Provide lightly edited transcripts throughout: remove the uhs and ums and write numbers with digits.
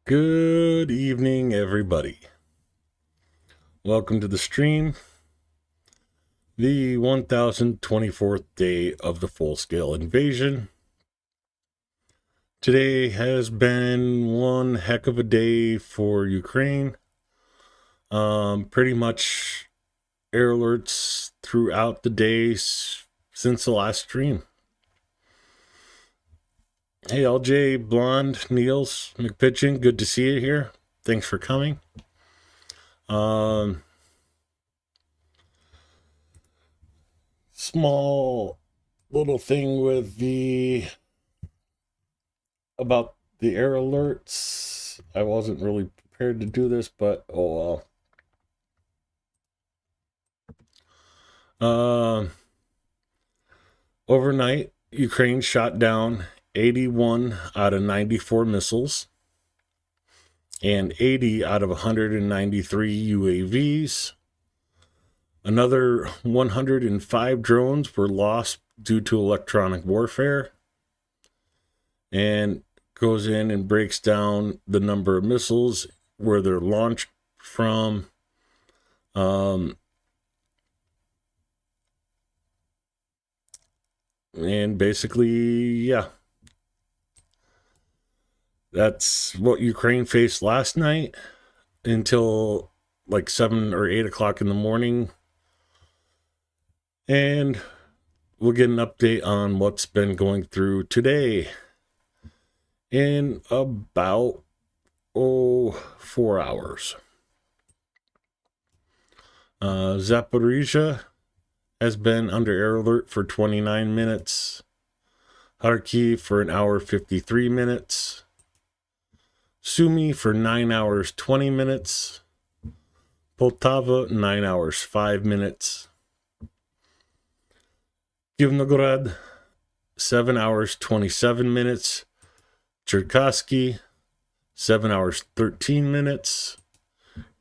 Good evening, everybody. Welcome to the stream, the 1024th day of the full-scale invasion. Today has been one heck of a day for Ukraine. Pretty much air alerts throughout the day since the last stream. Hey, LJ, Blonde, Niels, McPitchin, good to see you here. Thanks for coming. Small little thing with about the air alerts. I wasn't really prepared to do this, but oh well. Overnight, Ukraine shot down 81 out of 94 missiles and 80 out of 193 UAVs. Another 105 drones were lost due to electronic warfare, and goes in and breaks down the number of missiles, where they're launched from, and basically, yeah, that's what Ukraine faced last night until like 7 or 8 o'clock in the morning. And we'll get an update on what's been going through today in about 4 hours. Zaporizhia has been under air alert for 29 minutes. Kharkiv for an hour 53 minutes. Sumy for 9 hours 20 minutes. Poltava 9 hours 5 minutes. Kivnogorod 7 hours 27 minutes. Cherkasky 7 hours 13 minutes.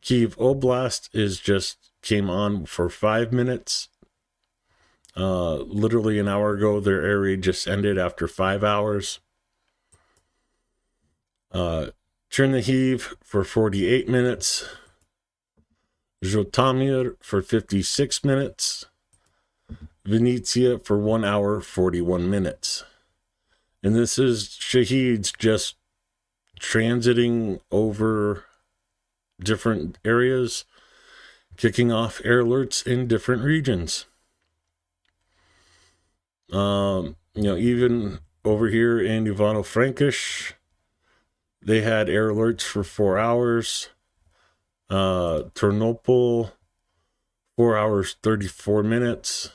Kyiv Oblast came on for 5 minutes. Literally an hour ago, their air raid just ended after 5 hours. Chernihiv for 48 minutes. Zhytomyr for 56 minutes. Vinnytsia for 1 hour 41 minutes. And this is Shaheeds just transiting over different areas, kicking off air alerts in different regions. Even over here in Ivano-Frankish, they had air alerts for 4 hours. Ternopil, 4 hours 34 minutes.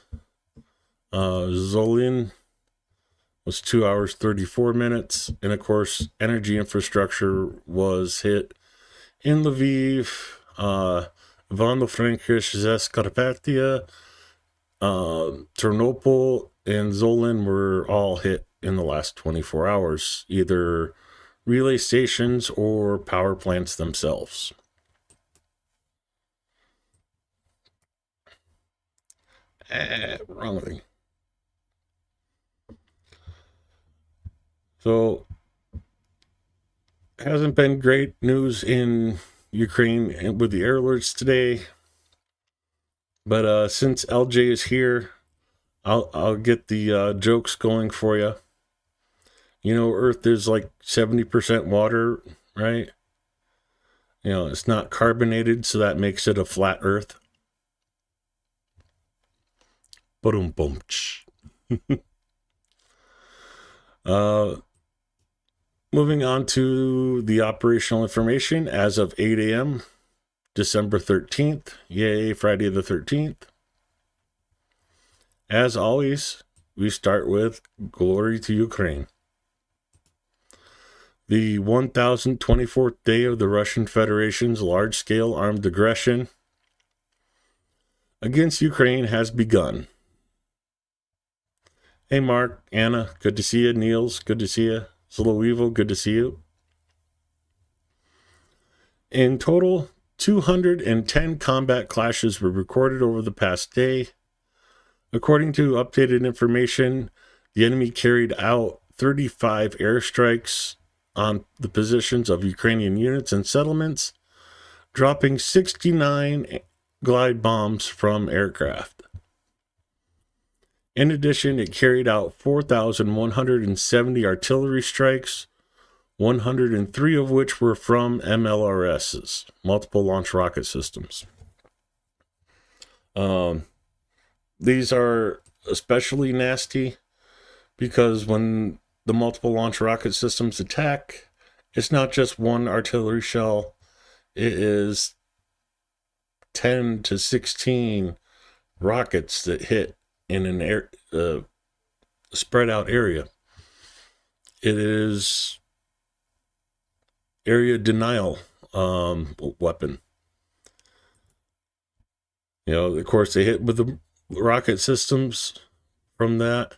Zolin was 2 hours 34 minutes. And of course, energy infrastructure was hit in Lviv, Ivano-Frankish, Zaskarpatia, Ternopil, and Zolin were all hit in the last 24 hours, either relay stations or power plants themselves. Wrong thing. So, hasn't been great news in Ukraine with the air alerts today. But since LJ is here, I'll get the jokes going for you. You know, Earth is like 70% water, right? You know, it's not carbonated, so that makes it a flat Earth. Boom. Moving on to the operational information as of 8 a.m., December 13th. Yay, Friday the 13th. As always, we start with Glory to Ukraine. The 1024th day of the Russian Federation's large-scale armed aggression against Ukraine has begun. Hey, Mark, Anna, good to see you. Niels, good to see you. Zoloweevil, good to see you. In total, 210 combat clashes were recorded over the past day. According to updated information, the enemy carried out 35 airstrikes on the positions of Ukrainian units and settlements, dropping 69 glide bombs from aircraft. In addition, it carried out 4,170 artillery strikes, 103 of which were from MLRSs, multiple launch rocket systems. These are especially nasty because when the multiple launch rocket systems attack, it's not just one artillery shell, it is 10 to 16 rockets that hit in an spread out area. It is area denial weapon. You know, of course, they hit with the rocket systems from that,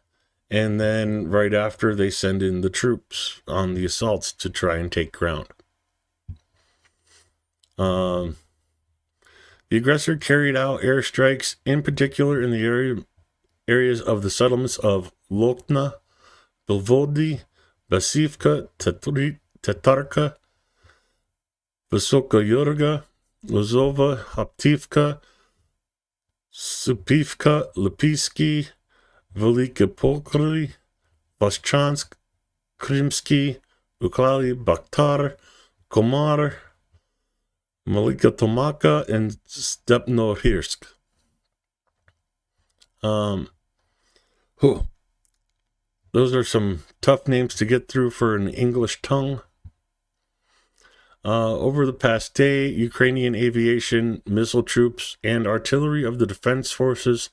and then right after they send in the troops on the assaults to try and take ground. The aggressor carried out airstrikes, in particular in the areas of the settlements of Lokna, Belvodi, Basivka, Tatarka, Vysoka Yurga, Lozova, Haptivka, Supivka, Lipisky, Velika Polkry, Voschansk, Krimsky, Uklali, Bakhtar, Komar, Malika Tomaka, and Stepnohirsk. Those are some tough names to get through for an English tongue. Over the past day, Ukrainian aviation, missile troops, and artillery of the defense forces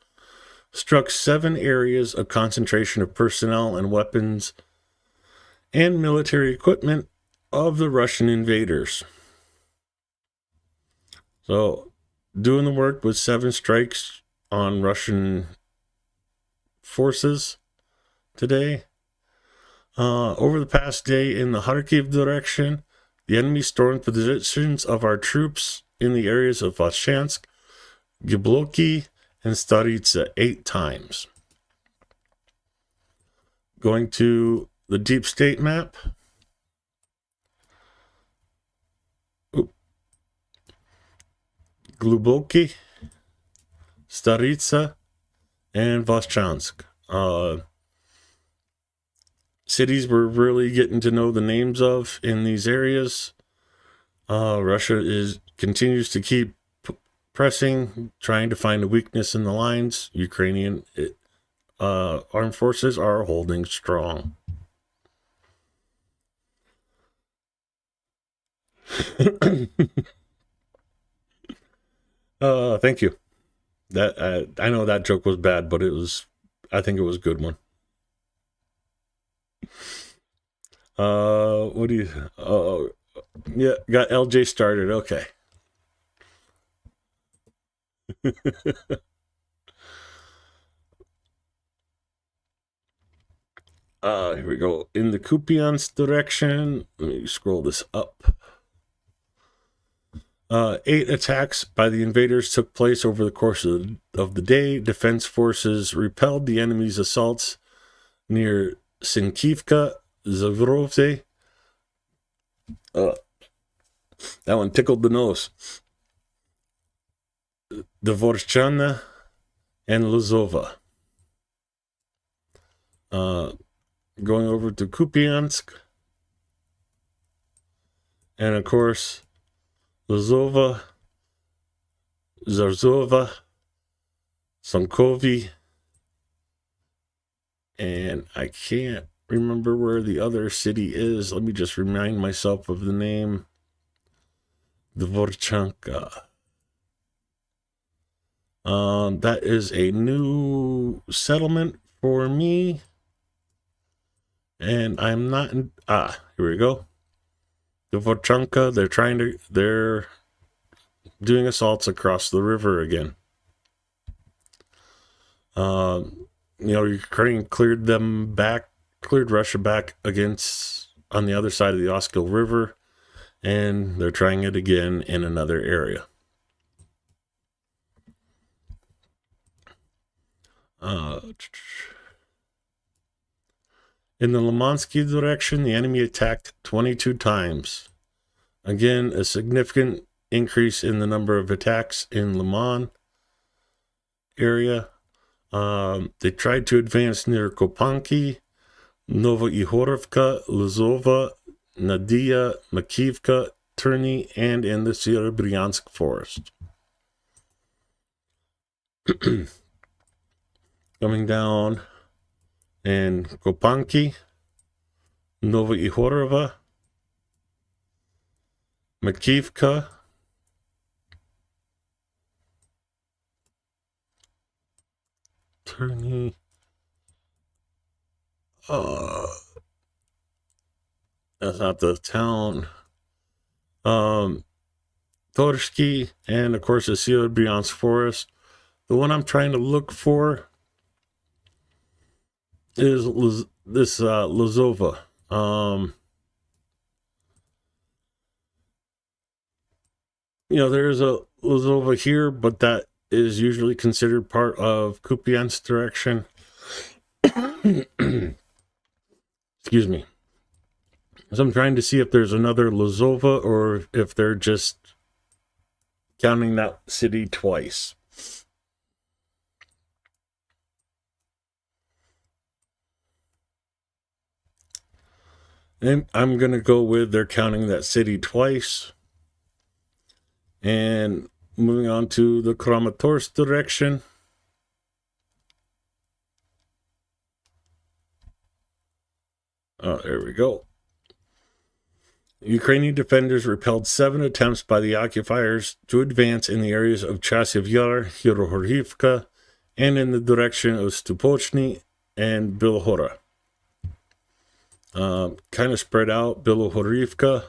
struck 7 areas of concentration of personnel and weapons and military equipment of the Russian invaders. So, doing the work with 7 strikes on Russian forces today. Over the past day in the Kharkiv direction, the enemy stormed positions of our troops in the areas of Voschansk, Gibloki, and Staritsa 8 times. Going to the deep state map. Gluboki, Staritsa, and Voschansk. Cities we're really getting to know the names of in these areas. Russia continues to keep pressing, trying to find a weakness in the lines. Ukrainian armed forces are holding strong. Thank you. That I know that joke was bad, but I think it was a good one. What do you? Yeah, got LJ started. Okay. Here we go. In the Kupiansk direction, let me scroll this up. 8 attacks by the invaders took place over the course of the day. Defense forces repelled the enemy's assaults near Sinkivka, Zavrovte. That one tickled the nose. Dvorchana and Lozova. Going over to Kupiansk. And of course, Lozova, Zarzova, Sankovi, and I can't remember where the other city is. Let me just remind myself of the name. Dvorchanka. That is a new settlement for me. And I'm not in... here we go. Dvorchanka, they're doing assaults across the river again. Ukraine cleared Russia back on the other side of the Oskil River, and they're trying it again in another area. In the Limansky direction, the enemy attacked 22 times. Again, a significant increase in the number of attacks in Liman area. They tried to advance near Kopanki, Novoihorovka, Lozova, Nadia, Makivka, Terny, and in the Serebryansk forest. Coming down in Kopanki, Novoihorova, Makivka, Terny, that's not the town. Torsky, and of course the Serebryansk forest. The one I'm trying to look for is this Lozova. There's a Lozova here, but that is usually considered part of Kupiansk direction. Excuse me. So I'm trying to see if there's another Lozova or if they're just counting that city twice. And I'm going to go with they're counting that city twice. And moving on to the Kramatorsk direction. There we go. Ukrainian defenders repelled 7 attempts by the occupiers to advance in the areas of Chasiv Yar, Hirohorivka, and in the direction of Stupochny and Bilohora. Kind of spread out. Bilohorivka,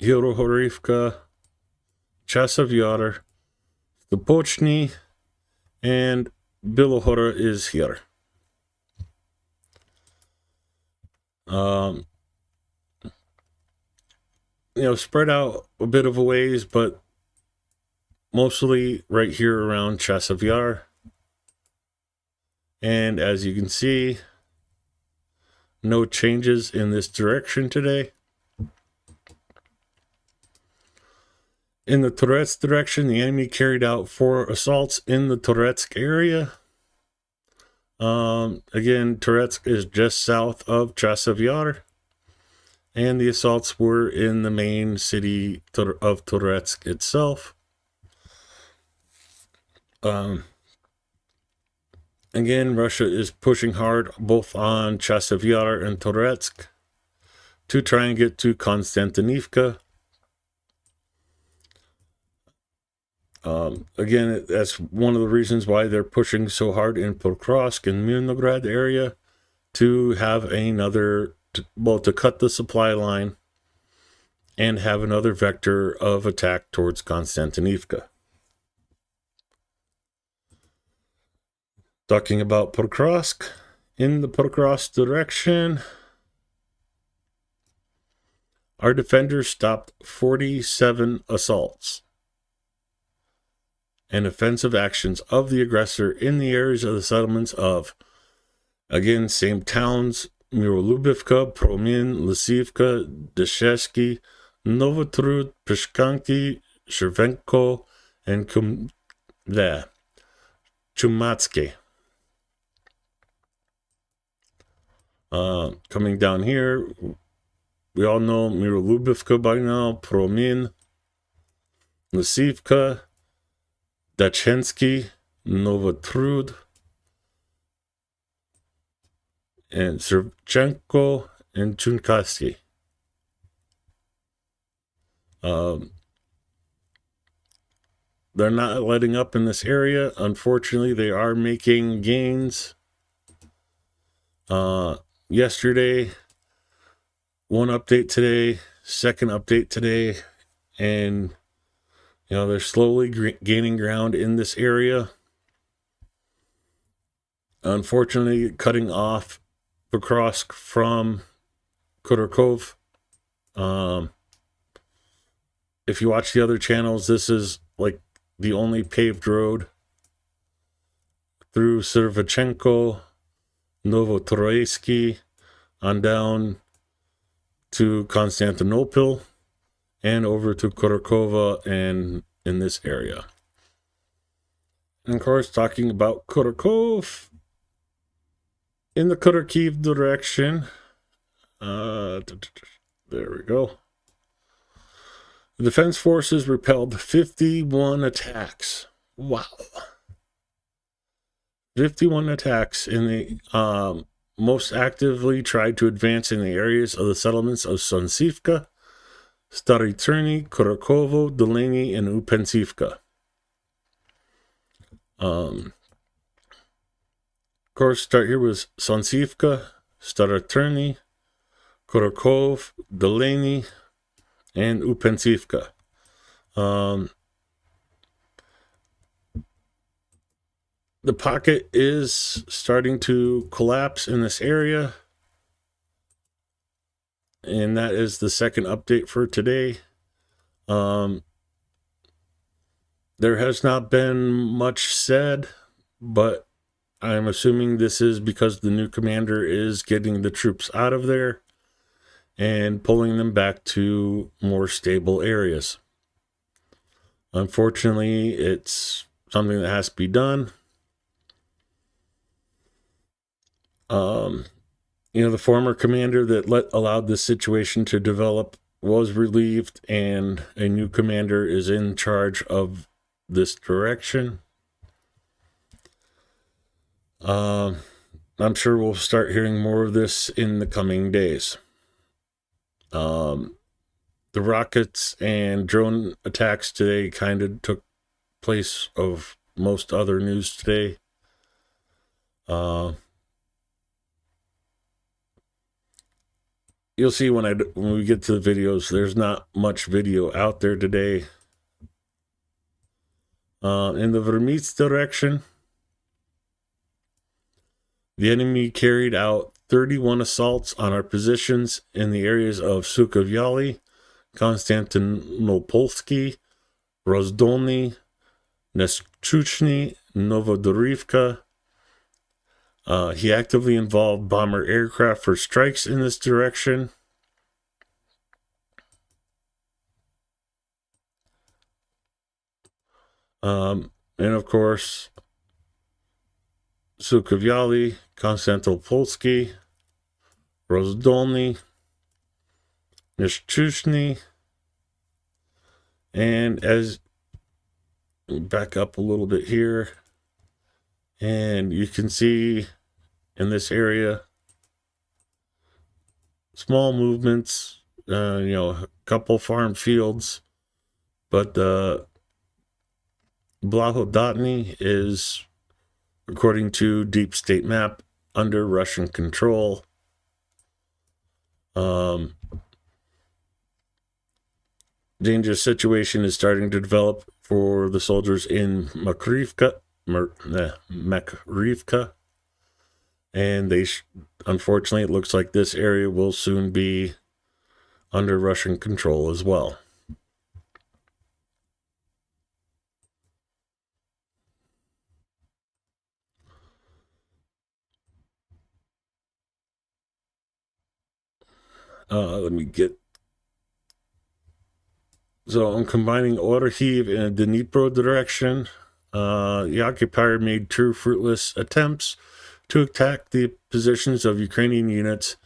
Hirohorivka, Chasiv Yar, Stupochny, and Bilohora is here. Spread out a bit of a ways, but mostly right here around Chasiv Yar. And as you can see, no changes in this direction today. In the Toretsk direction, the enemy carried out 4 assaults in the Toretsk area. Again, Toretsk is just south of Chasiv Yar, and the assaults were in the main city of Toretsk itself. Again, Russia is pushing hard both on Chasiv Yar and Toretsk to try and get to Konstantinivka. Again, that's one of the reasons why they're pushing so hard in Pokrovsk and Mirnograd area to have to cut the supply line and have another vector of attack towards Konstantinivka. Talking about Pokrovsk, in the Pokrovsk direction, our defenders stopped 47 assaults and offensive actions of the aggressor in the areas of the settlements of, again, same towns, Mirolubivka, Promin, Lysivka, Deshesky, Novotrud, Pishkanki, Shchervenko, and Chumatsky. Coming down here, we all know Mirolubivka by now, Promin, Lysivka, Dachensky, Novotrud, and Shchervenko, and Chunkasky. They're not letting up in this area. Unfortunately, they are making gains. Yesterday, one update today, second update today, and they're slowly gaining ground in this area. Unfortunately, cutting off Pokrovsk from Khodorkov. If you watch the other channels, this is like the only paved road through Servachenko, Novotroitsky, on down to Constantinople, and over to Kurakova and in this area. And of course, talking about Kurakov, in the Kharkiv direction, there we go. The Defense Forces repelled 51 attacks. Wow. 51 attacks in the most actively tried to advance in the areas of the settlements of Sonsivka, Stary Terny, Kurakovo, Delaney, and Upensivka. Of course, start here was Sonsivka, Stary Terny, Kurakov, Delaney, and Upensivka. The pocket is starting to collapse in this area. And that is the second update for today. There has not been much said, but I'm assuming this is because the new commander is getting the troops out of there and pulling them back to more stable areas. Unfortunately, it's something that has to be done. The former commander that allowed this situation to develop was relieved, and a new commander is in charge of this direction. I'm sure we'll start hearing more of this in the coming days. The rockets and drone attacks today kind of took place of most other news today. You'll see when we get to the videos, there's not much video out there today. In the Vermits direction, the enemy carried out 31 assaults on our positions in the areas of Sukovyaly, Konstantinopolsky, Rozdolny, Neschutny, Novodorivka. He actively involved bomber aircraft for strikes in this direction. And of course, Sukovyaly, Konstantinopolsky, Rozdolny, Neschutny, and as back up a little bit here, and you can see in this area small movements, a couple farm fields, but Blahodotny is, according to Deep State Map, under Russian control. Dangerous situation is starting to develop for the soldiers in Makrivka, and unfortunately, it looks like this area will soon be under Russian control as well. Let me get. So I'm combining Orikhiv and Dnipro direction. The occupier made two fruitless attempts to attack the positions of Ukrainian units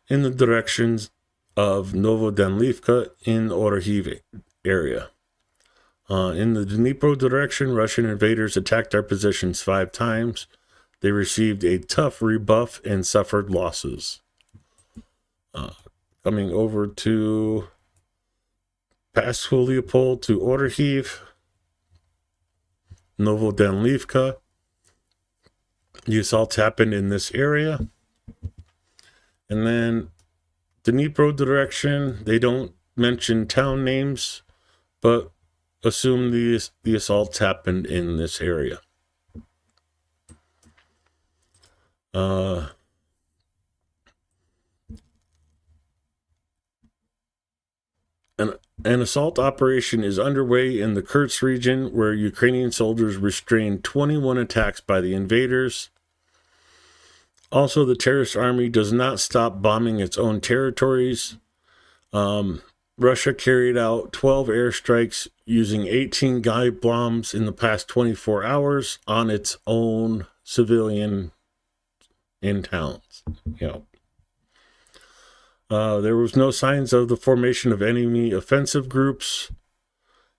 in the directions of Novodanlivka in Orikhiv area. In the Dnipro direction, Russian invaders attacked our positions 5 times. They received a tough rebuff and suffered losses. Coming over to past Huliopol to Orikhiv, Novodanlivka. The assaults happened in this area. And then Dnipro direction, they don't mention town names, but assume the assaults happened in this area. And An assault operation is underway in the Kursk region where Ukrainian soldiers restrained 21 attacks by the invaders. Also, the terrorist army does not stop bombing its own territories. Russia carried out 12 airstrikes using 18 guide bombs in the past 24 hours on its own civilian in towns. There was no signs of the formation of enemy offensive groups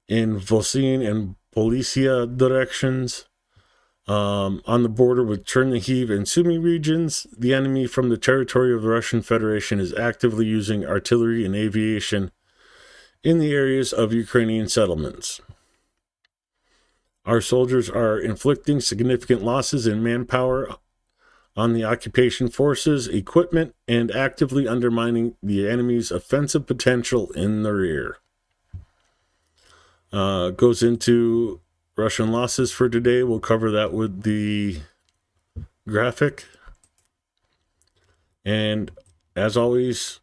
in Volyne and Policia directions. On the border with Chernihiv and Sumy regions, the enemy from the territory of the Russian Federation is actively using artillery and aviation in the areas of Ukrainian settlements. Our soldiers are inflicting significant losses in manpower on the occupation forces, equipment, and actively undermining the enemy's offensive potential in the rear. Goes into Russian losses for today. We'll cover that with the graphic. And as always,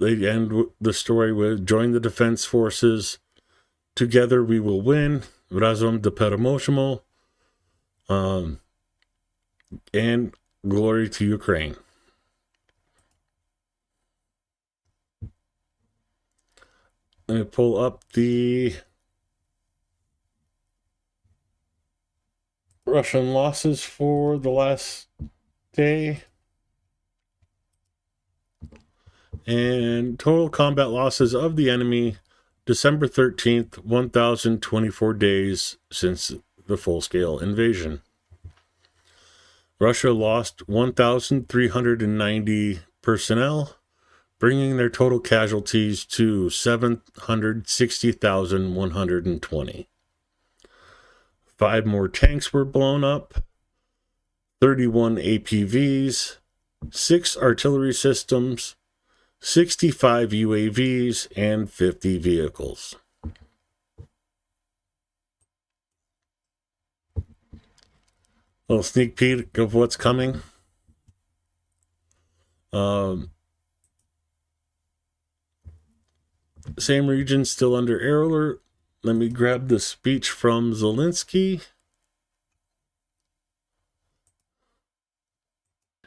they end the story with join the defense forces. Together we will win. Razom dopereможемо. And glory to Ukraine. Let me pull up the Russian losses for the last day. And total combat losses of the enemy, December 13th, 1,024 days since the full-scale invasion. Russia lost 1,390 personnel, bringing their total casualties to 760,120. 5 more tanks were blown up, 31 APVs, 6 artillery systems, 65 UAVs, and 50 vehicles. Little sneak peek of what's coming. Same region still under air alert. Let me grab the speech from Zelensky.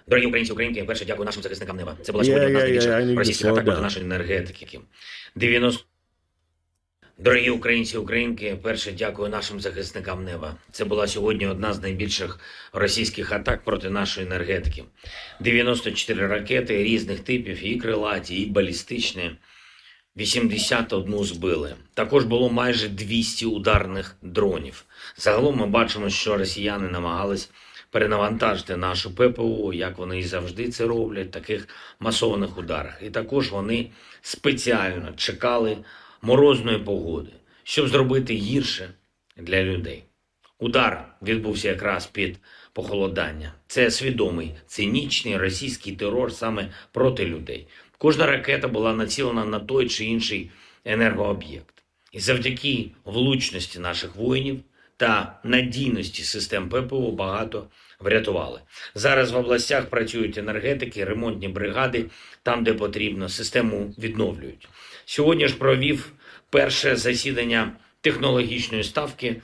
Дорогі українці, українки, перше дякую нашим захисникам неба. Це була сьогодні одна з найбільших російських атак проти нашої енергетики. Дорогі українці, українки, перше дякую нашим захисникам неба. Це була сьогодні одна з найбільших російських атак проти нашої енергетики. 94 ракети різних типів, і крилаті, і балістичні. 81 збили. Також було майже 200 ударних дронів. Загалом ми бачимо, що росіяни намагались перенавантажити нашу ППО, як вони і завжди це роблять, в таких масованих ударах. І також вони спеціально чекали морозної погоди, щоб зробити гірше для людей. Удар відбувся якраз під похолодання. Це свідомий, цинічний російський терор саме проти людей. Кожна ракета була націлена на той чи інший енергооб'єкт. І завдяки влучності наших воїнів та надійності систем ППО багато врятували. Зараз в областях працюють енергетики, ремонтні бригади, там, де потрібно, систему відновлюють. Сьогодні ж провів перше засідання технологічної ставки,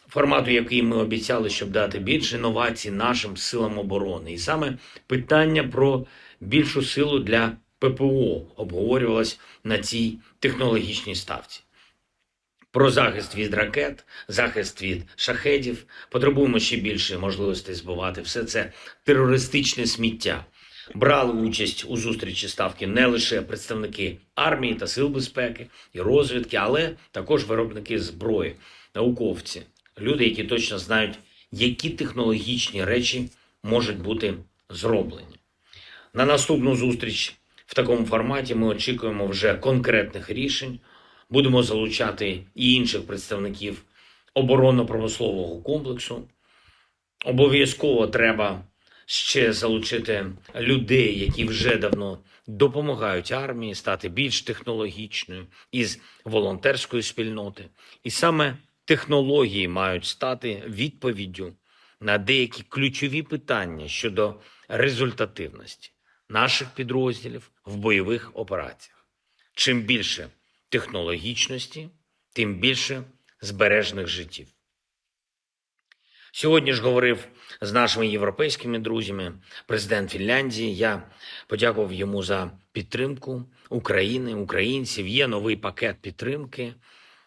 формату, який ми обіцяли, щоб дати більше інновацій нашим силам оборони. І саме питання про більшу силу для ППО обговорювалось на цій технологічній ставці. Про захист від ракет, захист від шахедів. Потребуємо ще більше можливостей збивати все це терористичне сміття. Брали участь у зустрічі ставки не лише представники армії та сил безпеки і розвідки, але також виробники зброї, науковці, люди, які точно знають, які технологічні речі можуть бути зроблені. На наступну зустріч в такому форматі ми очікуємо вже конкретних рішень. Будемо залучати і інших представників оборонно-промислового комплексу. Обов'язково треба ще залучити людей, які вже давно допомагають армії стати більш технологічною із волонтерської спільноти. І саме технології мають стати відповіддю на деякі ключові питання щодо результативності наших підрозділів в бойових операціях. Чим більше технологічності, тим більше збережених життів. Сьогодні ж говорив з нашими європейськими друзями президент Фінляндії. Я подякував йому за підтримку України, українців. Є новий пакет підтримки,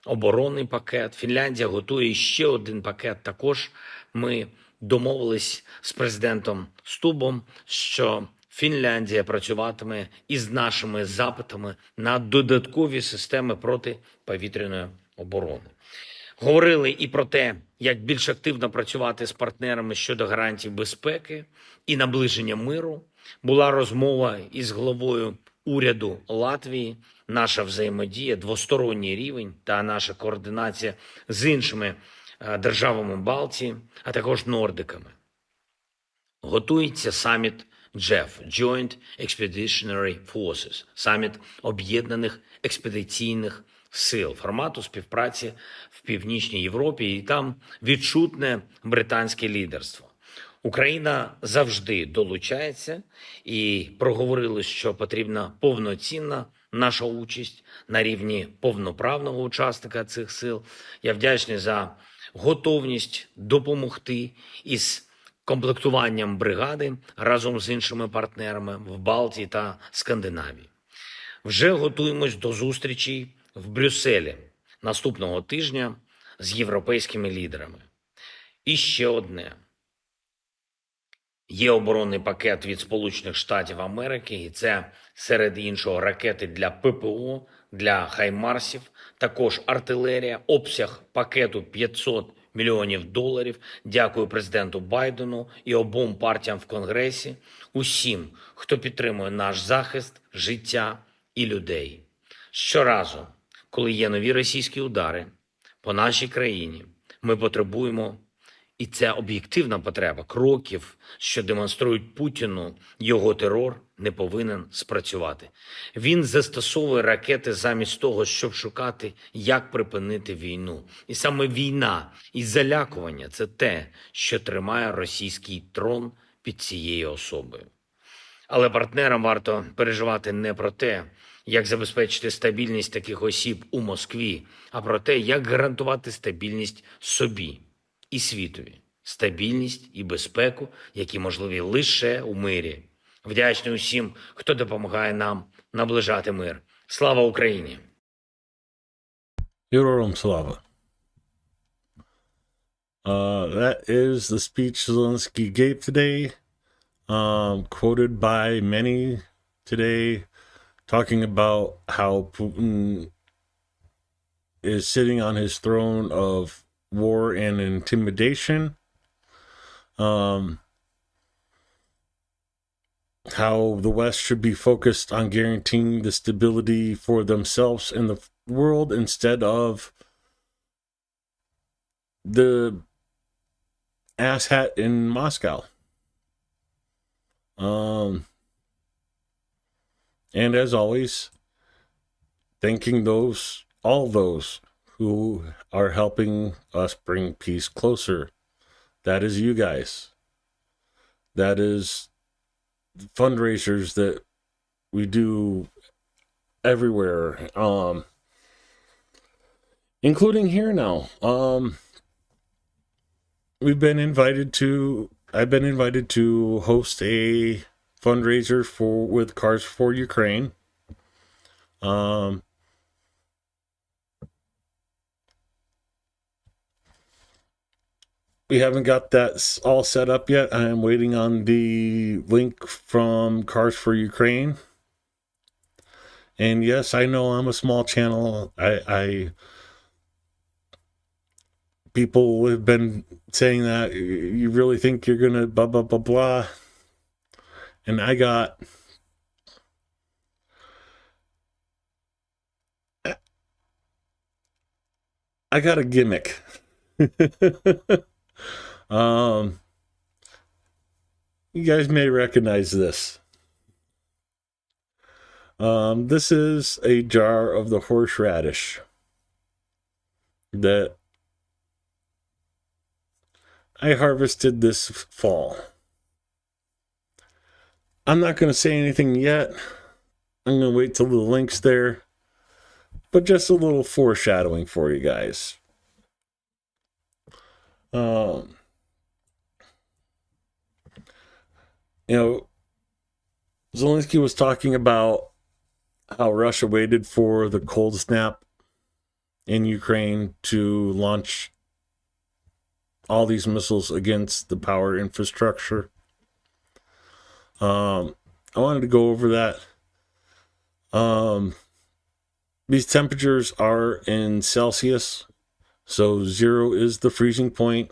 оборонний пакет. Фінляндія готує ще один пакет. Також ми домовились з президентом Стубом, що Фінляндія працюватиме із нашими запитами на додаткові системи протиповітряної оборони. Говорили і про те, як більш активно працювати з партнерами щодо гарантій безпеки і наближення миру. Була розмова із главою уряду Латвії, наша взаємодія, двосторонній рівень та наша координація з іншими державами Балтії, а також нордиками. Готується саміт JEF – Joint Expeditionary Forces, саміт об'єднаних експедиційних сил, формату співпраці в Північній Європі, і там відчутне британське лідерство. Україна завжди долучається і проговорили, що потрібна повноцінна наша участь на рівні повноправного учасника цих сил. Я вдячний за готовність допомогти із комплектуванням бригади разом з іншими партнерами в Балтії та Скандинавії. Вже готуємось до зустрічі в Брюсселі наступного тижня з європейськими лідерами. І ще одне. Є оборонний пакет від Сполучених Штатів Америки, і це, серед іншого, ракети для ППО, для Хаймарсів, також артилерія, обсяг пакету $500 мільйонів. Дякую президенту Байдену і обом партіям в Конгресі, усім, хто підтримує наш захист, життя і людей. Щоразу, коли є нові російські удари по нашій країні, ми потребуємо, і це об'єктивна потреба, кроків, що демонструють Путіну, його терор не повинен спрацювати. Він застосовує ракети замість того, щоб шукати, як припинити війну. І саме війна і залякування – це те, що тримає російський трон під цією особою. Але партнерам варто переживати не про те, як забезпечити стабільність таких осіб у Москві, а про те, як гарантувати стабільність собі і світові. Стабільність і безпеку, які можливі лише у мирі. Вдячний усім, хто допомагає нам наближати мир. Слава Україні! Героям слава. That is the speech Zelensky gave today, quoted by many today, talking about how Putin is sitting on his throne of war and intimidation, how the West should be focused on guaranteeing the stability for themselves and the world instead of the asshat in Moscow. And as always, thanking all those who are helping us bring peace closer. That is you guys. That is fundraisers that we do everywhere, including here now. I've been invited to host a fundraiser with Cars for Ukraine. We haven't got that all set up yet. I am waiting on the link from Cars for Ukraine. And yes, I know I'm a small channel. People have been saying that you really think you're gonna blah blah blah blah. And I got a gimmick. You guys may recognize this. This is a jar of the horseradish that I harvested this fall. I'm not going to say anything yet. I'm going to wait till the link's there. but just a little foreshadowing for you guys. Zelensky was talking about how Russia waited for the cold snap in Ukraine to launch all these missiles against the power infrastructure. I wanted to go over that. These temperatures are in Celsius, so 0 is the freezing point.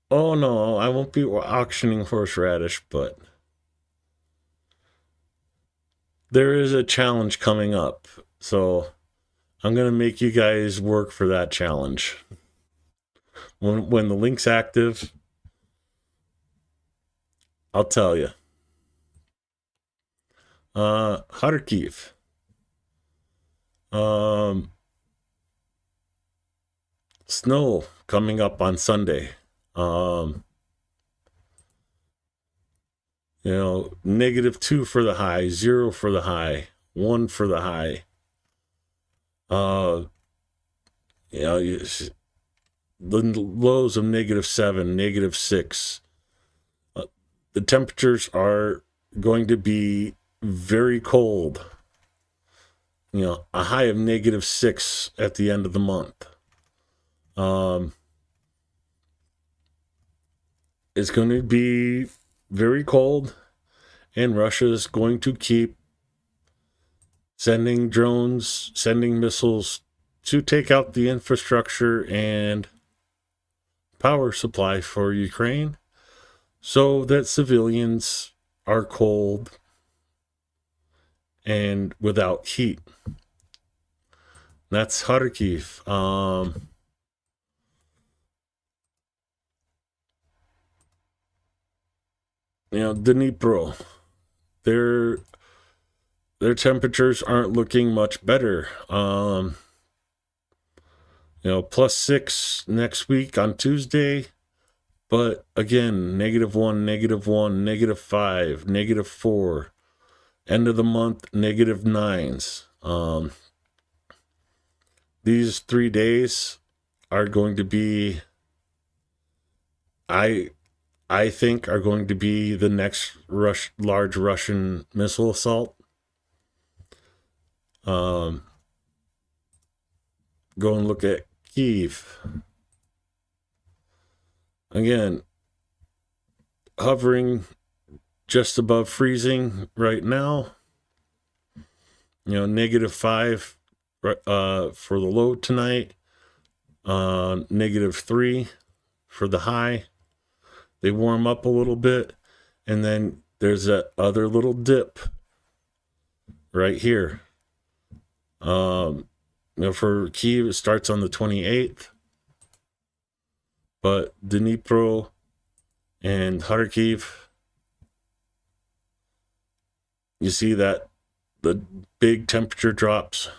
Oh no, I won't be auctioning horseradish, but there is a challenge coming up, so I'm going to make you guys work for that challenge. When the link's active, I'll tell you. Kharkiv. Snow coming up on Sunday. -2 for the high, 0 for the high, 1 for the high. The lows of -7, -6. The temperatures are going to be very cold. A high of -6 at the end of the month. It's going to be very cold, and Russia is going to keep sending drones, sending missiles to take out the infrastructure and power supply for Ukraine so that civilians are cold and without heat. That's Kharkiv. Dnipro, their temperatures aren't looking much better. +6 next week on Tuesday, but again, -1, -1, -5, -4. End of the month, -9s. These 3 days are going to be, I think, are going to be the next large Russian missile assault. Go and look at Kyiv. Again, hovering just above freezing right now. -5 for the low tonight. -3 for the high. They warm up a little bit, and then there's that other little dip right here. For Kyiv, it starts on the 28th, but Dnipro and Kharkiv, you see that the big temperature drops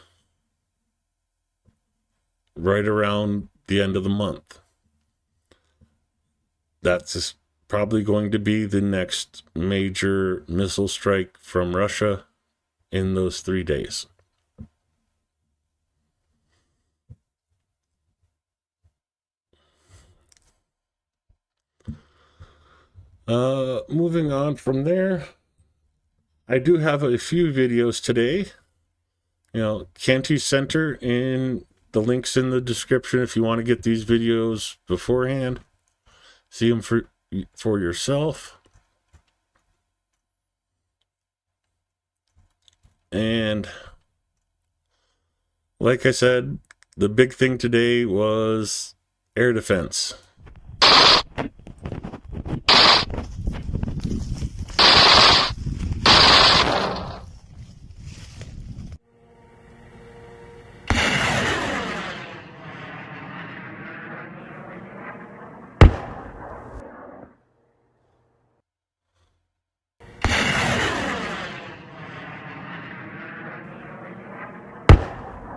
right around the end of the month. That's probably going to be the next major missile strike from Russia in those 3 days. Moving on from there, I do have a few videos today. Cantu Center, in the links in the description if you want to get these videos beforehand. See them for yourself. And like I said, the big thing today was air defense.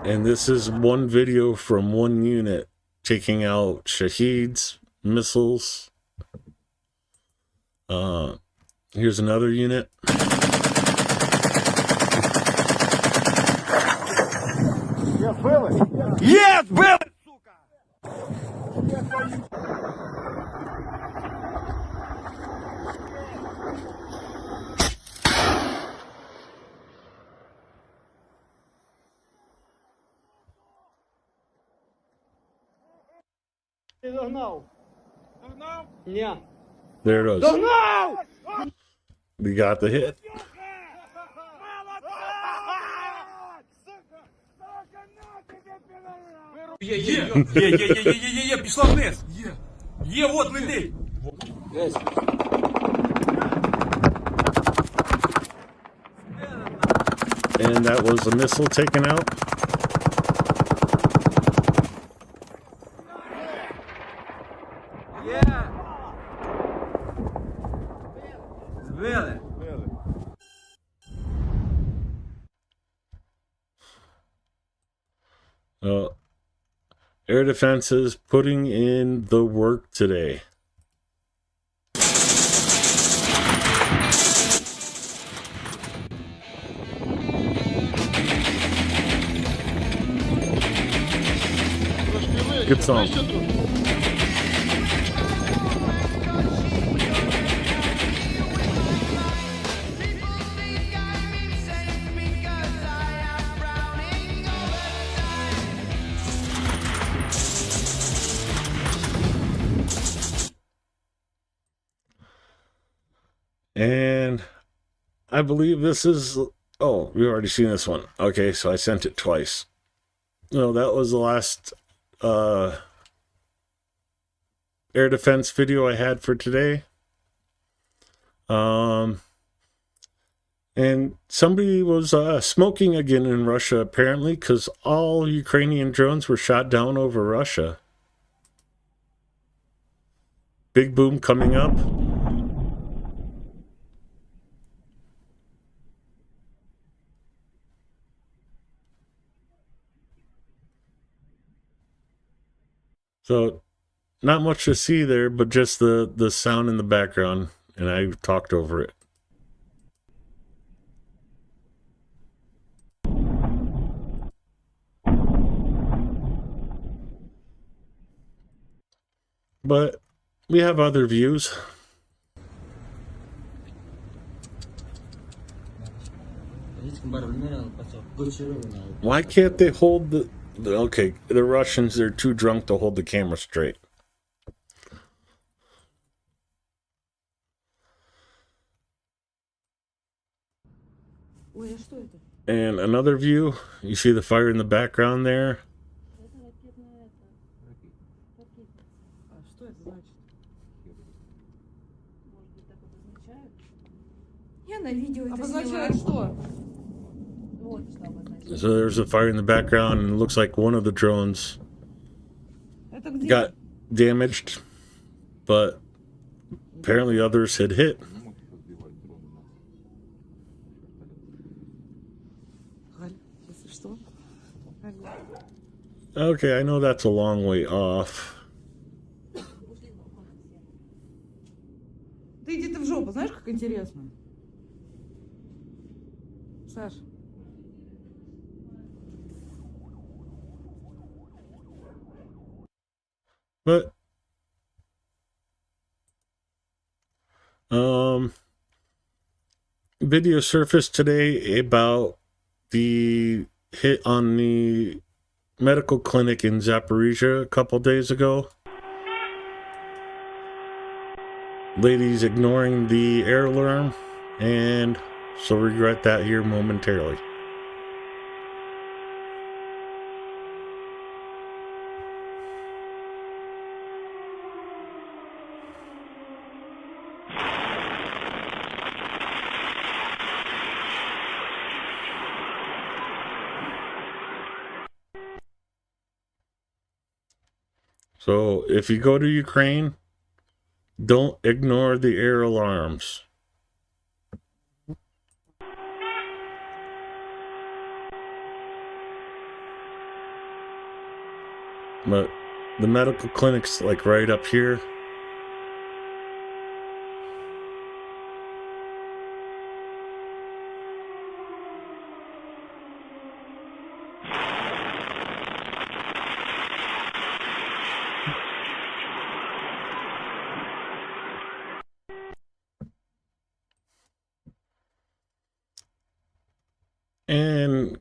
And this is one video from one unit taking out Shaheeds missiles. Here's another unit. Є, збили! Ти догнав? Ні. There it is. Догнав! We got the hit. Є, пішла вниз. Є, от летить. And that was a missile taken out. Є. Збили. Air Defense is putting in the work today. Good song. And I believe this is... Oh, we've already seen this one. Okay, so I sent it twice. No, that was the last air defense video I had for today. And somebody was smoking again in Russia, apparently, because all Ukrainian drones were shot down over Russia. Big boom coming up. So, not much to see there, but just the sound in the background, and I talked over it. But we have other views. Why can't they hold the okay, the Russians, they're too drunk to hold the camera straight. Ой, а что это? And another view, you see the fire in the background there. Это ракетная ракета. А что это значит? Может быть, так обозначают? Я на видео это Обозначает сняла. что? Вот что обозначает. So there's a fire in the background, and it looks like one of the drones Это где? got damaged, but apparently others had hit. Галь, если что? Алло. Okay, I know that's a long way off. Да иди ты в жопу, знаешь, как интересно? Саш, But video surfaced today about the hit on the medical clinic in Zaporizhia a couple days ago. Ladies ignoring the air alarm, and so regret that here momentarily. So if you go to Ukraine, don't ignore the air alarms. But the medical clinic's like right up here. And,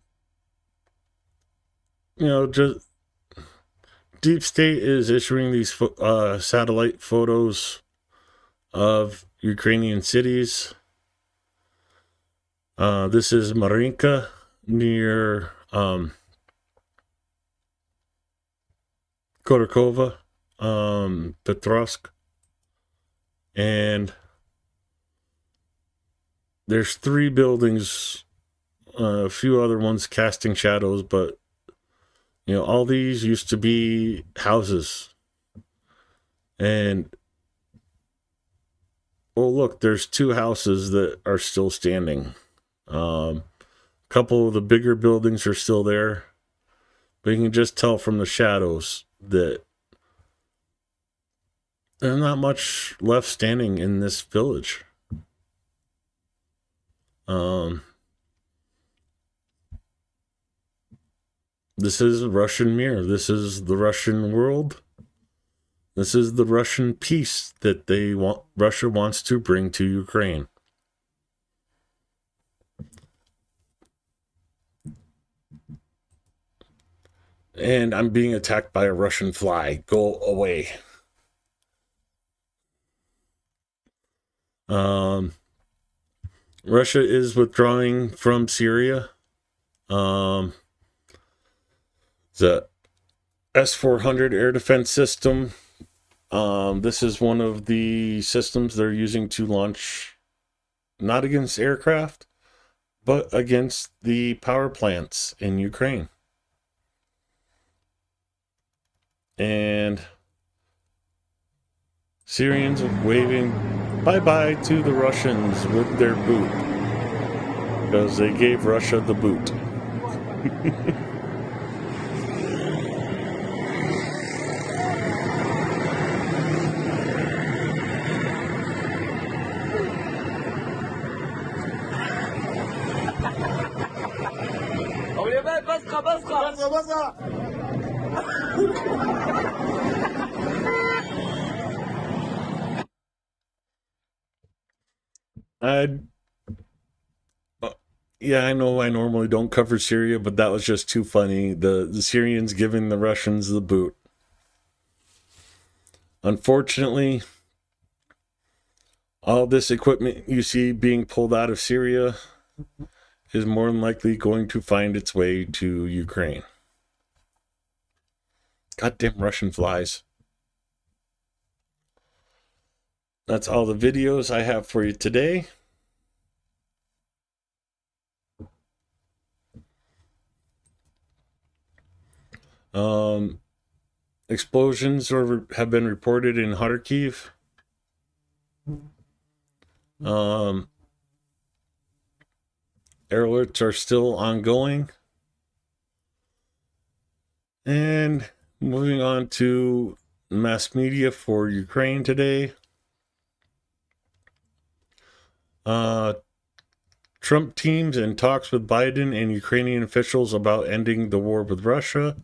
just Deep State is issuing these satellite photos of Ukrainian cities. This is Marinka near Khodorkova, Petrovsk, and there's 3 buildings, a few other ones casting shadows, but all these used to be houses. And look, there's 2 houses that are still standing. A couple of the bigger buildings are still there, but you can just tell from the shadows that there's not much left standing in this village. This is Russian Mir. This is the Russian world. This is the Russian peace that Russia wants to bring to Ukraine. And I'm being attacked by a Russian fly. Go away. Russia is withdrawing from Syria. The S-400 air defense system. This is one of the systems they're using to launch, not against aircraft, but against the power plants in Ukraine. And Syrians are waving bye-bye to the Russians with their boot, because they gave Russia the boot. Yeah, I know I normally don't cover Syria, but that was just too funny. The Syrians giving the Russians the boot. Unfortunately, all this equipment you see being pulled out of Syria is more than likely going to find its way to Ukraine. Goddamn Russian flies. That's all the videos I have for you today. Explosions have been reported in Kharkiv. Air alerts are still ongoing. And moving on to mass media for Ukraine today. Trump teams in talks with Biden and Ukrainian officials about ending the war with Russia.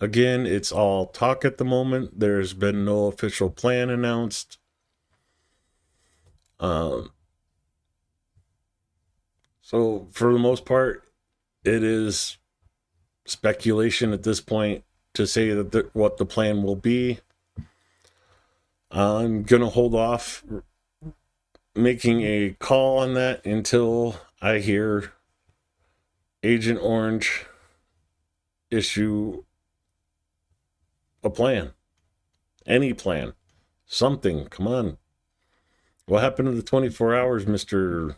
Again, it's all talk at the moment. There's been no official plan announced. So for the most part, it is speculation at this point to say that what the plan will be. I'm going to hold off making a call on that until I hear Agent Orange issue a plan. Any plan. Something. Come on. What happened to the 24 hours, Mr.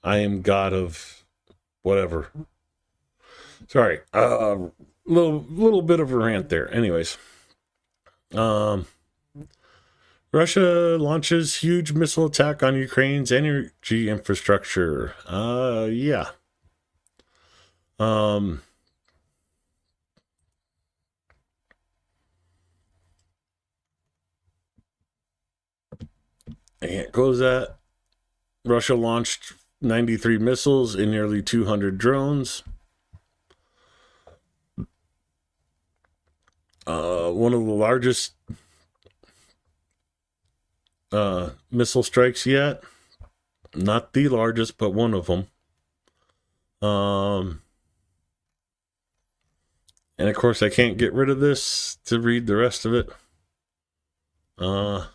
I am God of whatever? Sorry. Little bit of a rant there. Anyways. Russia launches huge missile attack on Ukraine's energy infrastructure. Yeah. And it goes that Russia launched 93 missiles and nearly 200 drones. One of the largest missile strikes yet. Not the largest, but one of them. And of course, I can't get rid of this to read the rest of it. It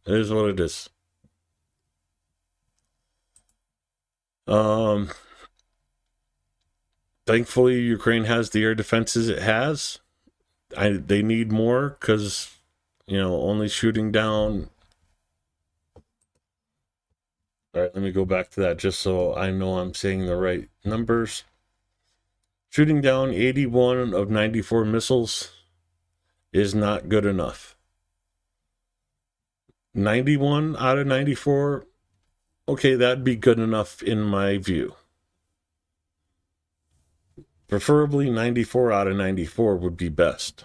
is what it is. Thankfully, Ukraine has the air defenses it has. They need more because, only shooting down. All right, let me go back to that just so I know I'm saying the right numbers. Shooting down 81 of 94 missiles is not good enough. 91 out of 94, okay, that'd be good enough in my view. Preferably 94 out of 94 would be best.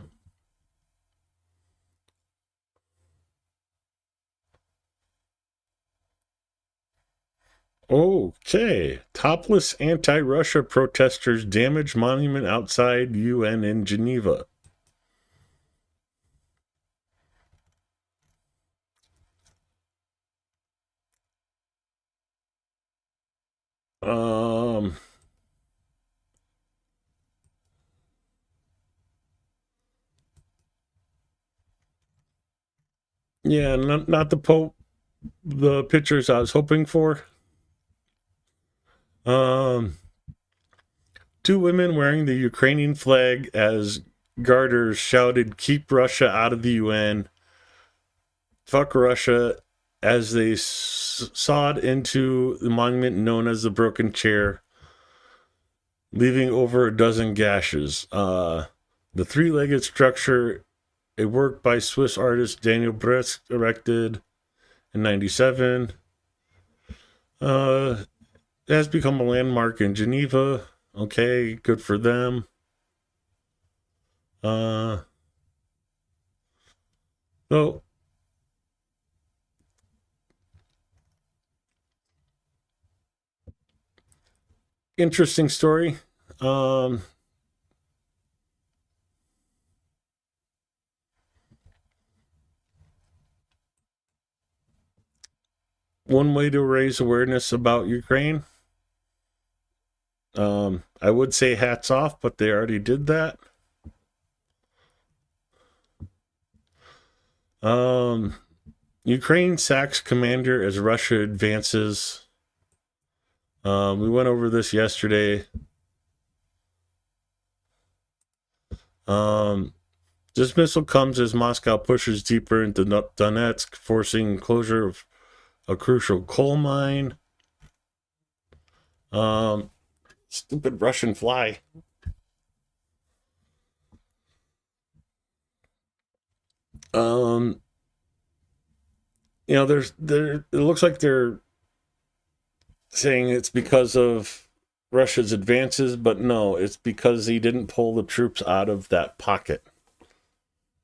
Okay. Topless anti-Russia protesters damage monument outside UN in Geneva. Yeah, not the pictures I was hoping for. Two women wearing the Ukrainian flag as garters shouted, "Keep Russia out of the UN. Fuck Russia," as they sawed into the monument known as the Broken Chair, leaving over a dozen gashes. The three-legged structure, a work by Swiss artist Daniel Bresk, erected in 1997, has become a landmark in Geneva. Okay, good for them. So interesting story. One way to raise awareness about Ukraine. I would say hats off, but they already did that. Ukraine sacks commander as Russia advances. We went over this yesterday. Dismissal comes as Moscow pushes deeper into Donetsk, forcing closure of a crucial coal mine. Stupid Russian fly. It looks like they're saying it's because of Russia's advances, but no, it's because he didn't pull the troops out of that pocket.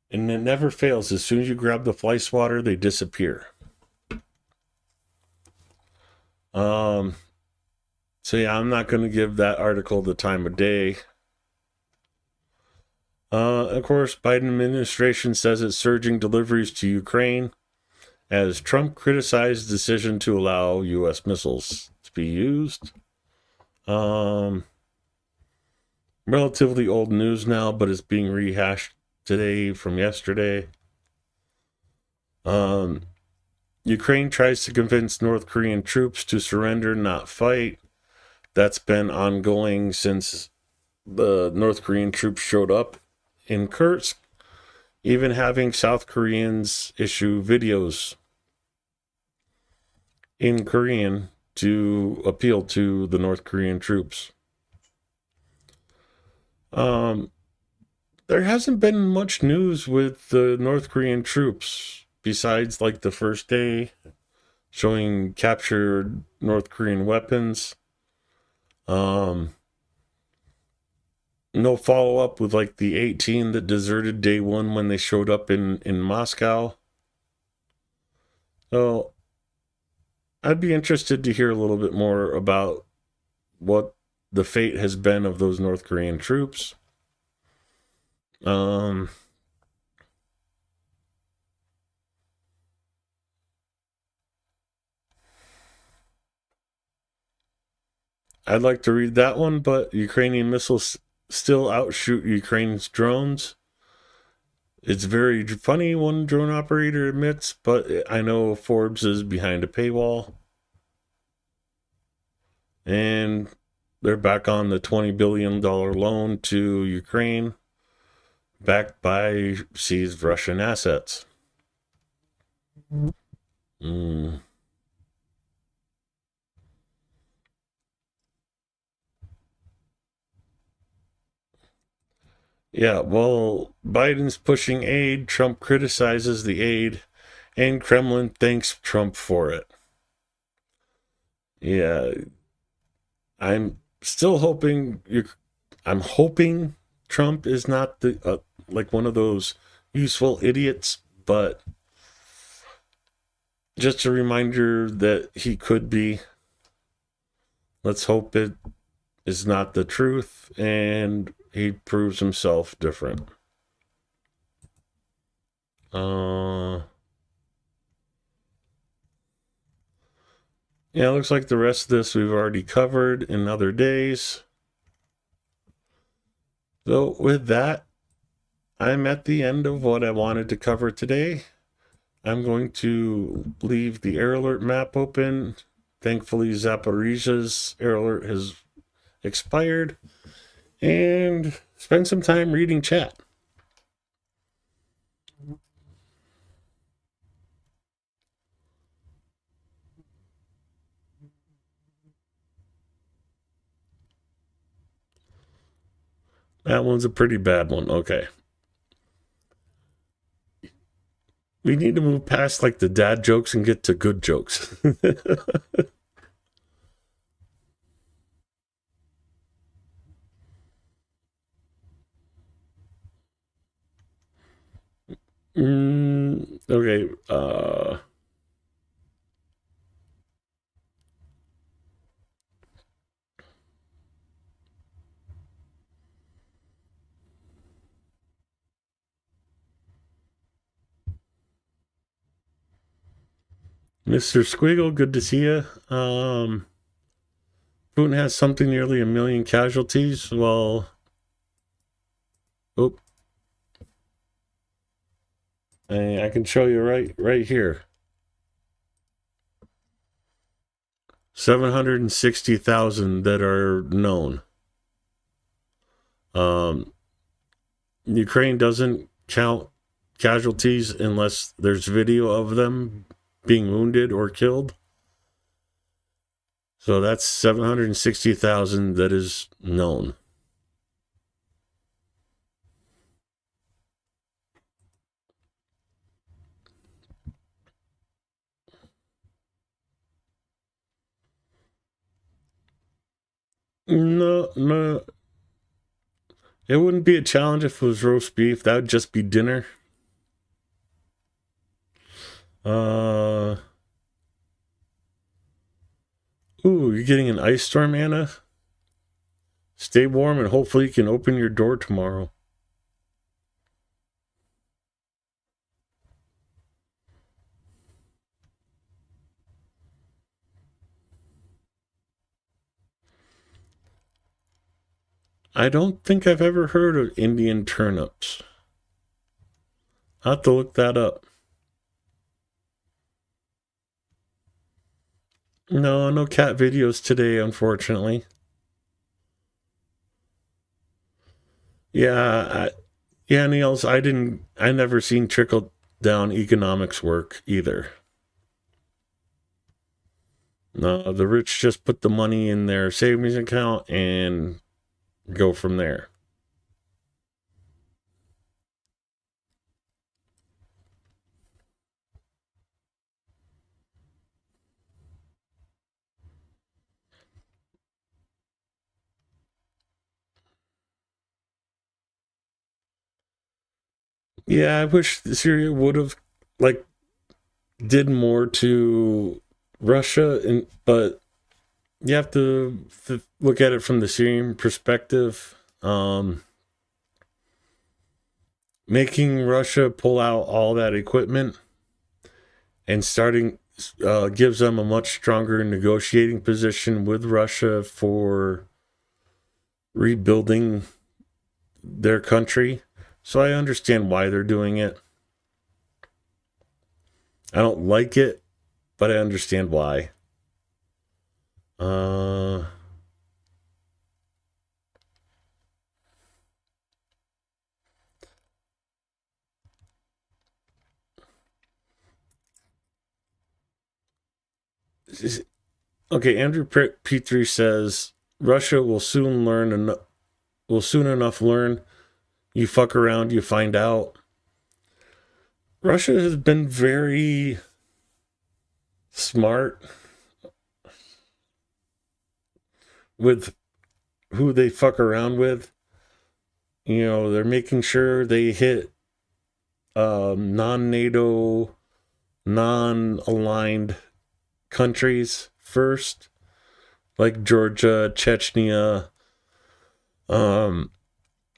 And it never fails. As soon as you grab the fly swatter, they disappear. So yeah, I'm not going to give that article the time of day. Of course, Biden administration says it's surging deliveries to Ukraine as Trump criticized decision to allow U.S. missiles to be used. Relatively old news now, but it's being rehashed today from yesterday. Ukraine tries to convince North Korean troops to surrender, not fight. That's been ongoing since the North Korean troops showed up in Kursk, even having South Koreans issue videos in Korean to appeal to the North Korean troops. There hasn't been much news with the North Korean troops besides like the first day showing captured North Korean weapons. No follow-up with like the 18 that deserted day one when they showed up in Moscow. So I'd be interested to hear a little bit more about what the fate has been of those North Korean troops. I'd like to read that one, but Ukrainian missiles still outshoot Ukraine's drones. It's very funny, one drone operator admits, but I know Forbes is behind a paywall. And they're back on the $20 billion loan to Ukraine, backed by seized Russian assets. Yeah, well, Biden's pushing aid, Trump criticizes the aid, and Kremlin thanks Trump for it. Yeah, I'm still hoping I'm hoping Trump is not the like one of those useful idiots, but just a reminder that he could be. Let's hope it is not the truth and he proves himself different. Yeah, it looks like the rest of this we've already covered in other days. So with that, I'm at the end of what I wanted to cover today. I'm going to leave the air alert map open. Thankfully, Zaporizhia's air alert has expired. And spend some time reading chat. That one's a pretty bad one. Okay. We need to move past like the dad jokes and get to good jokes. Okay. Mr. Squiggle, good to see you. Putin has something nearly 1 million casualties. Well, I can show you right here. 760,000 that are known. Ukraine doesn't count casualties unless there's video of them being wounded or killed. So that's 760,000 that is known. No. It wouldn't be a challenge if it was roast beef. That would just be dinner. Ooh, you're getting an ice storm, Anna? Stay warm and hopefully you can open your door tomorrow. I don't think I've ever heard of Indian turnips. I'll have to look that up. No cat videos today, unfortunately. Yeah, Niels, I never seen trickle down economics work either. No, the rich just put the money in their savings account and go from there. Yeah, I wish Syria would have did more to Russia, but you have to look at it from the Syrian perspective. Making Russia pull out all that equipment and starting gives them a much stronger negotiating position with Russia for rebuilding their country. So I understand why they're doing it. I don't like it, but I understand why. Okay, Andrew Petrie says Russia will soon enough learn. You fuck around, you find out. Russia has been very smart with who they fuck around with. You know, they're making sure they hit non-NATO, non-aligned countries first, like Georgia, Chechnya,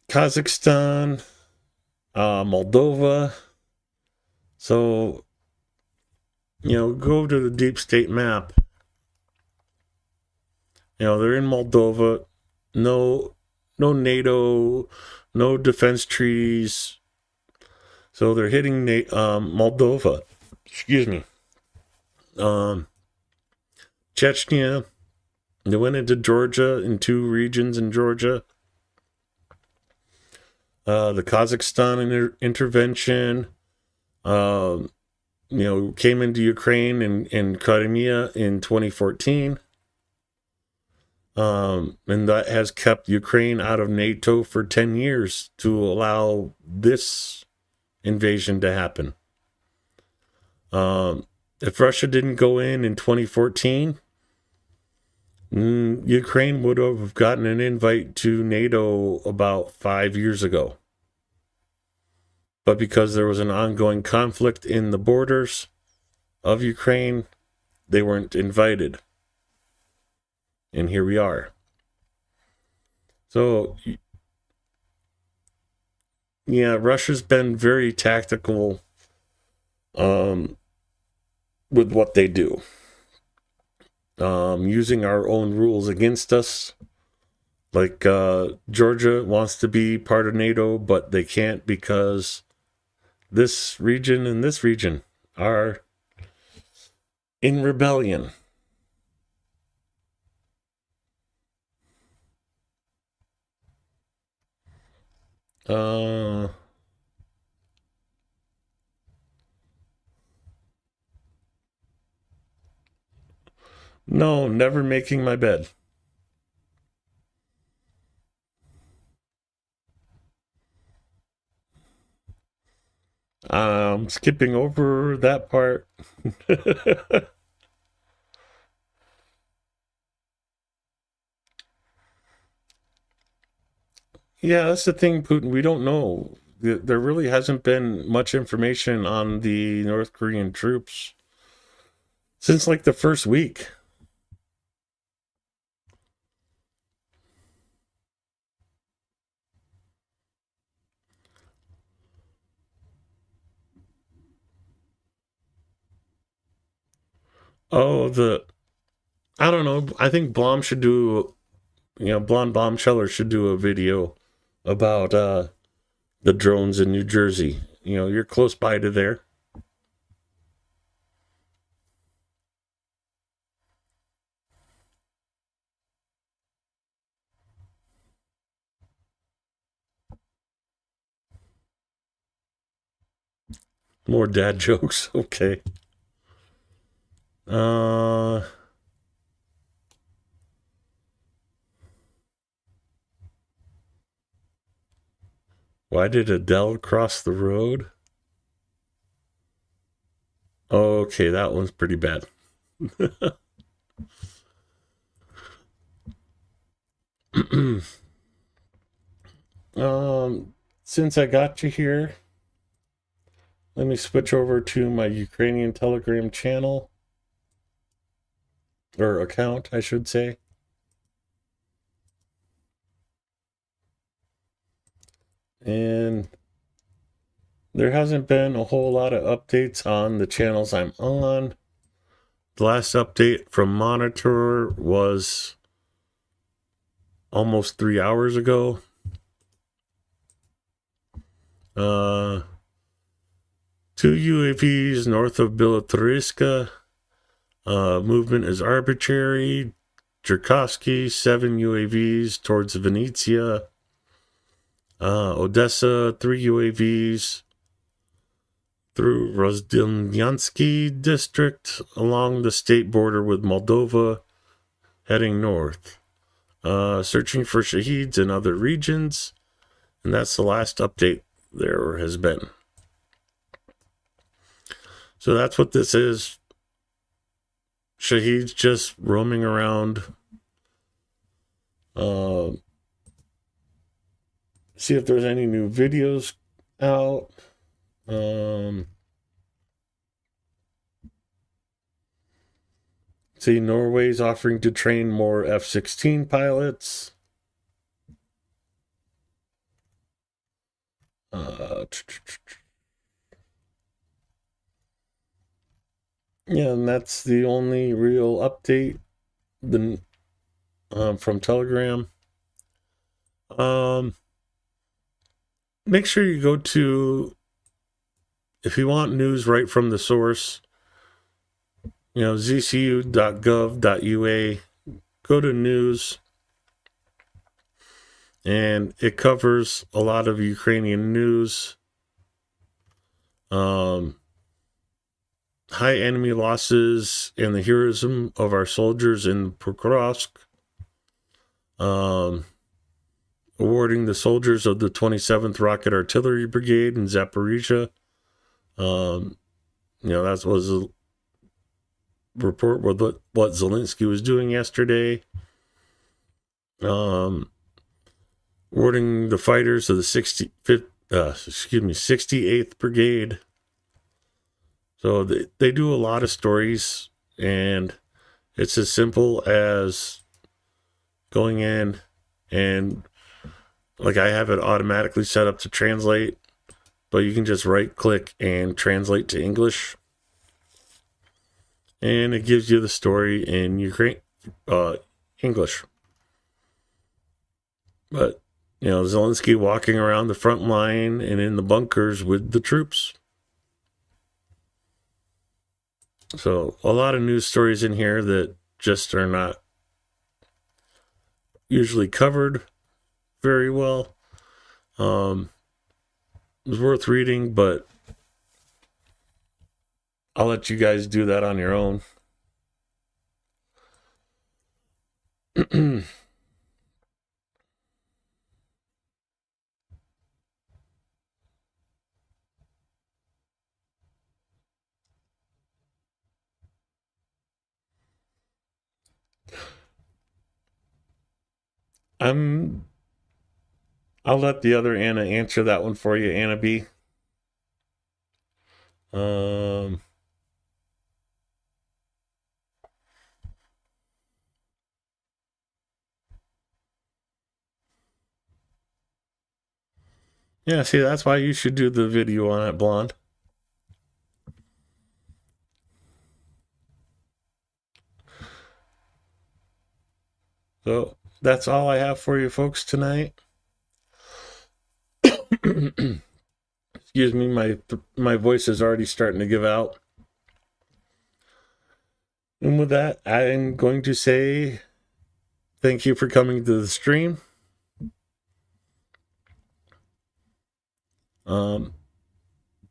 Kazakhstan, Moldova. So, you know, go to the deep state map. You know, they're in Moldova. No NATO, no defense treaties. So they're hitting Moldova. Excuse me. Chechnya. They went into Georgia, in 2 regions in Georgia. The Kazakhstan intervention, you know, came into Ukraine and Crimea in 2014. And that has kept Ukraine out of NATO for 10 years to allow this invasion to happen. If Russia didn't go in 2014, Ukraine would have gotten an invite to NATO about 5 years ago. But because there was an ongoing conflict in the borders of Ukraine, they weren't invited. And here we are. So, yeah, Russia's been very tactical with what they do. Using our own rules against us. Like Georgia wants to be part of NATO, but they can't because this region and this region are in rebellion. No, never making my bed. Skipping over that part. Yeah, that's the thing, Putin. We don't know. There really hasn't been much information on the North Korean troops since like the first week. Oh, I don't know. I think Blom should do, Blonde Bombsheller should do a video about the drones in New Jersey. You know, you're close by to there. More dad jokes. Okay. Why did Adele cross the road? Okay, that one's pretty bad. Since I got you here, let me switch over to my Ukrainian Telegram channel. Or account, I should say. And there hasn't been a whole lot of updates on the channels I'm on. The last update from Monitor was almost 3 hours ago. 2 UAVs north of Bilotarivka. Movement is arbitrary. Jerkovsky, 7 UAVs towards Venetia. Odessa, 3 UAVs through Rozdilnyansky district along the state border with Moldova, heading north. Searching for Shaheeds in other regions. And that's the last update there has been. So that's what this is. Shaheeds just roaming around. See if there's any new videos out. See, Norway's offering to train more F-16 pilots. Yeah, and that's the only real update from Telegram. Make sure you go to, if you want news right from the source, zcu.gov.ua, go to news, and it covers a lot of Ukrainian news. High enemy losses and the heroism of our soldiers in Pokrovsk. Awarding the soldiers of the 27th Rocket Artillery Brigade in Zaporizhia. That was a report with what Zelensky was doing yesterday. Awarding the fighters of the 68th Brigade. So they do a lot of stories, and it's as simple as going in and, like, I have it automatically set up to translate, but you can just right click and translate to English. And it gives you the story in English. But, Zelensky walking around the front line and in the bunkers with the troops. So a lot of news stories in here that just are not usually covered very well. It was worth reading, but I'll let you guys do that on your own. I'll let the other Anna answer that one for you, Anna B. Yeah, see, that's why you should do the video on it, Blonde. So that's all I have for you folks tonight. Excuse me, my voice is already starting to give out. And with that, I'm going to say thank you for coming to the stream.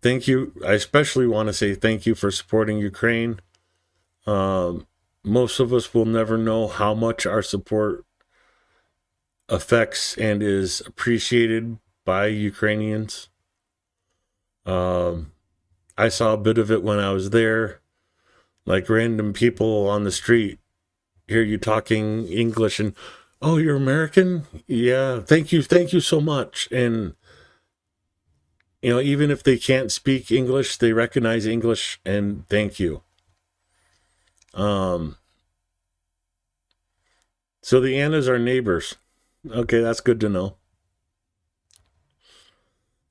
Thank you. I especially want to say thank you for supporting Ukraine. Most of us will never know how much our support affects and is appreciated by Ukrainians. I saw a bit of it when I was there. Like, random people on the street hear you talking English and, oh, you're American? Yeah, thank you so much. And, even if they can't speak English, they recognize English and thank you. So the Annas are neighbors. Okay, that's good to know.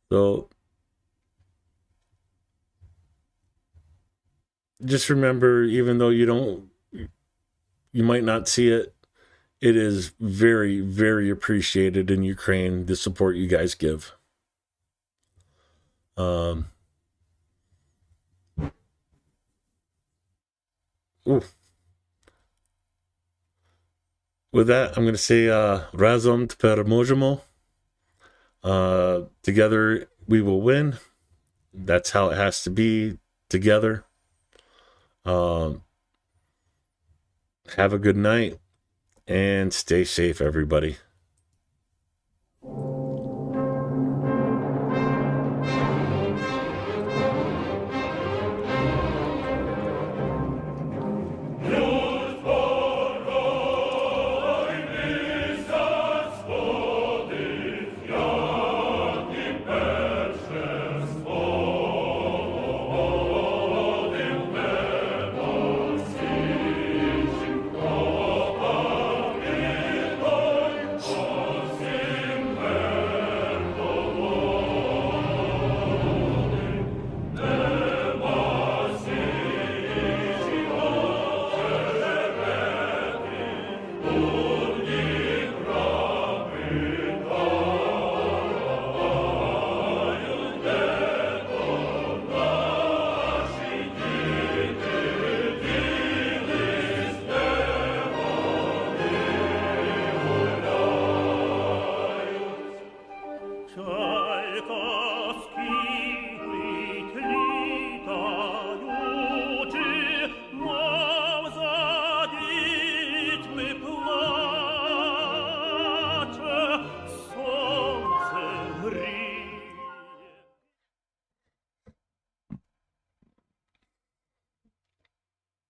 So just remember, even though you might not see it, it is very, very appreciated in Ukraine, the support you guys give. With that, I'm going to say Razom Tperemojemo. Together we will win. That's how it has to be, together. Have a good night and stay safe, everybody.